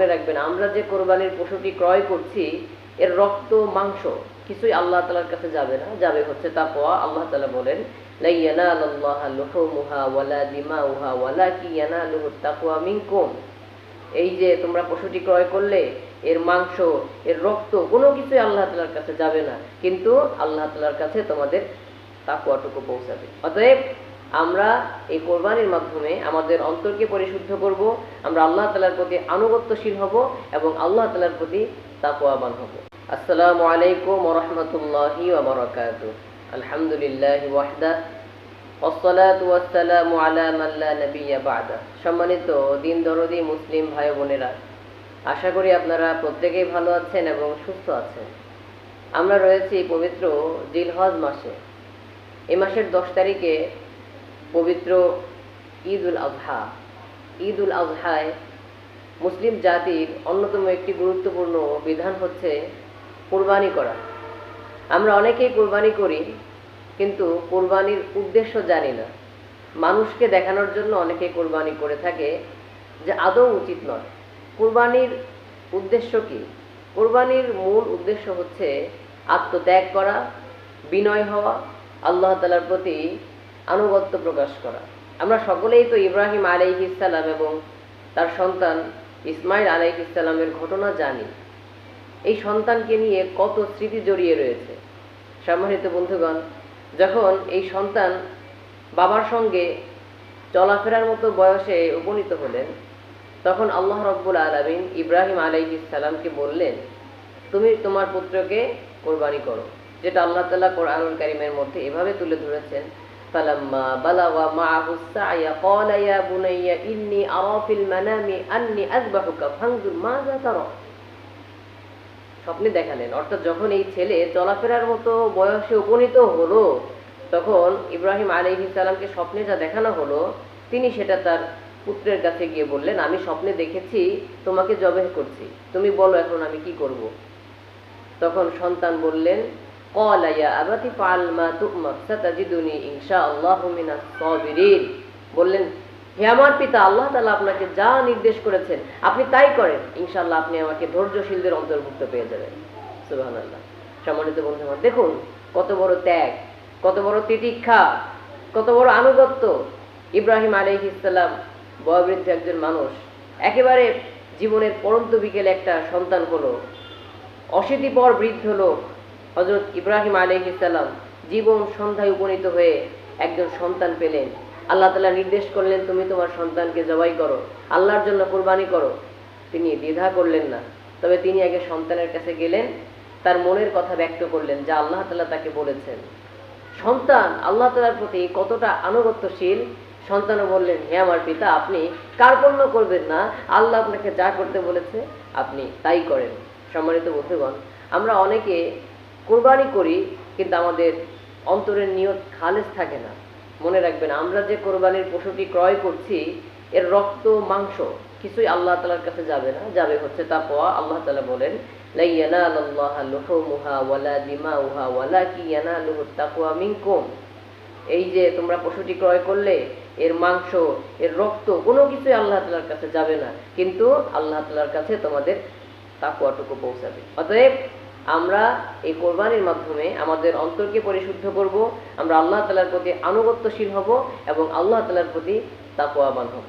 মনে রাখবেন, আমরা যে কোরবানির পশুটি ক্রয় করছি এর রক্ত মাংস কিছুই আল্লাহ তাআলার কাছে যাবে না, যাবে হচ্ছে তাকওয়া। আল্লাহ তাআলা বলেন, লা ইয়ানালাল্লাহা লুহুমুহা ওয়ালা দিমাউহা ওয়ালাকিন ইয়ানালুহুত তাকওয়া মিনকুম। এই যে তোমরা পশুটি ক্রয় করলে এর মাংস, এর রক্ত কোনো কিছুই আল্লাহ তাআলার কাছে যাবে না, কিন্তু আল্লাহ তাআলার কাছে তোমাদের তাকওয়াটুকু পৌঁছাবে। অতএব আমরা এই কোরবানির মাধ্যমে আমাদের অন্তরকে পরিশুদ্ধ করব, আমরা আল্লাহ তাআলার প্রতি আনুগত্যশীল হব এবং আল্লাহ তাআলার প্রতি তাকওয়াবান হব। আসসালামু আলাইকুম ওয়া রাহমাতুল্লাহি ওয়া বারাকাতুহু। আলহামদুলিল্লাহি ওয়াহদাহু ওয়াসসালাতু ওয়াসসালামু আলা মান লা নাবিয়্যা বা'দা। সম্মানিত দিন দরদি মুসলিম ভাই বোনেরা, আশা করি আপনারা প্রত্যেকেই ভালো আছেন এবং সুস্থ আছেন। আমরা রয়েছি পবিত্র জিলহজ মাসে। এই মাসের 10 তারিখে পবিত্র ঈদুল আযহা। ঈদুল আযহায় মুসলিম জাতির অন্যতম একটি গুরুত্বপূর্ণ বিধান হচ্ছে কুরবানি করা। আমরা অনেকেই কুরবানি করি, কিন্তু কুরবানির উদ্দেশ্য জানি না। মানুষকে দেখানোর জন্য অনেকে কুরবানি করে থাকে, যে আদৌ উচিত নয়। কুরবানির উদ্দেশ্য কি? কুরবানির মূল উদ্দেশ্য হচ্ছে আত্মত্যাগ করা, বিনয় হওয়া, আল্লাহ তাআলার প্রতি আনুগত্য প্রকাশ করা। আমরা সকলেই তো ইব্রাহিম আলাইহিস সালাম এবং তার সন্তান ইসমাইল আলাইহিস সালামের ঘটনা জানি। এই সন্তানকে নিয়ে কত স্মৃতি জড়িয়ে রয়েছে। সম্মানিত বন্ধুগণ, যখন এই সন্তান বাবার সঙ্গে চলাফেরার মতো বয়সে উপনীত হলেন, তখন আল্লাহ রাব্বুল আলামিন ইব্রাহিম আলাইহিস সালামকে বললেন, তুমি তোমার পুত্রকে কোরবানি করো। যেটা আল্লাহ তাআলা কোরআনুল কারীমের মধ্যে এভাবে তুলে ধরেছেন, ফালাম্মা বালাগা মাআহুস সা'য়া ক্বালা ইয়া বুনাইয়া ইন্নী আরা ফিল মানামি আন্নী আযবাহুকা ফানজুর মাযা তারা। স্বপ্নে দেখালেন, অর্থাৎ যখন এই ছেলে চলাফেরার মতো বয়সে উপনীত হলো, তখন ইব্রাহিম আলাইহিস সালামকে স্বপ্নে যা দেখানো হলো, তিনি সেটা তার পুত্রের কাছে গিয়ে বললেন, আমি স্বপ্নে দেখেছি তোমাকে জবেহ করছি, তুমি বলো এখন আমি কি করব। তখন সন্তান বললেন, ক্বালা ইয়া আবাতি ফাআল মা তু'মার সাতাজিদুনি ইনশাআল্লাহু মিনাস সাবিরিন। বললেন, হে আমার পিতা, আল্লাহ তাআলা আপনাকে যা নির্দেশ করেছেন আপনি তাই করেন, ইনশাআল্লাহ আপনি আমাকে ধৈর্যশীলদের অন্তর্ভুক্ত পেয়ে যাবেন। সুবহানাল্লাহ। সম্মানিত বন্ধুগণ, দেখুন কত বড় ত্যাগ, কত বড় তিতিক্ষা, কত বড় আনুগত্য। ইব্রাহিম আলাইহিস সালাম বয়োবৃদ্ধ একজন মানুষ, একেবারে জীবনের পরন্ত বিকেলে একটা সন্তান হলো। অশীতিপর বৃদ্ধ লোক হযরত ইব্রাহিম আলাইহিস সালাম জীবন সন্ধ্যায় উপনীত হয়ে একজন সন্তান পেলেন। আল্লাহ তাআলা নির্দেশ করলেন, তুমি তোমার সন্তানকে জবাই করো, আল্লাহর জন্য কুরবানি করো। তিনি দ্বিধা করলেন না, তবে তিনি আগে সন্তানের কাছে গেলেন, তার মনের কথা ব্যক্ত করলেন যা আল্লাহ তাআলা তাকে বলেছেন। সন্তান আল্লাহ তাআলার প্রতি কতটা আনুগত্যশীল। সন্তানও বললেন, হে আমার পিতা, আপনি কার্পণ্য করবেন না, আল্লাহ আপনাকে যা করতে বলেছে আপনি তাই করেন। সম্মানিত বন্ধুগণ, আমরা অনেকে কুরবানি করি, কিন্তু আমাদের অন্তরের নিয়ত খালেস থাকে না। মনে রাখবেন, আমরা যে কোরবানির পশুটি ক্রয় করছি এর রক্ত মাংস কিছুই আল্লাহ তাআলার কাছে যাবে না, যাবে হচ্ছে তাকওয়া। আল্লাহ তাআলা বলেন, লা ইয়ানালাল্লাহা লুহুমুহা ওয়ালা দিমাউহা ওয়ালাকিন ইয়ানালুহুত তাকওয়া মিনকুম। এই যে তোমরা পশুটি ক্রয় করলে এর মাংস, এর রক্ত কোনো কিছুই আল্লাহ তাআলার কাছে যাবে না, কিন্তু আল্লাহ তাআলার কাছে তোমাদের তাকওয়াটুকু পৌঁছাবে। অতএব আমরা এই কোরবানির মাধ্যমে আমাদের অন্তরকে পরিশুদ্ধ করব, আমরা আল্লাহ তাআলার প্রতি আনুগত্যশীল হব এবং আল্লাহ তাআলার প্রতি তাকওয়াবান হব।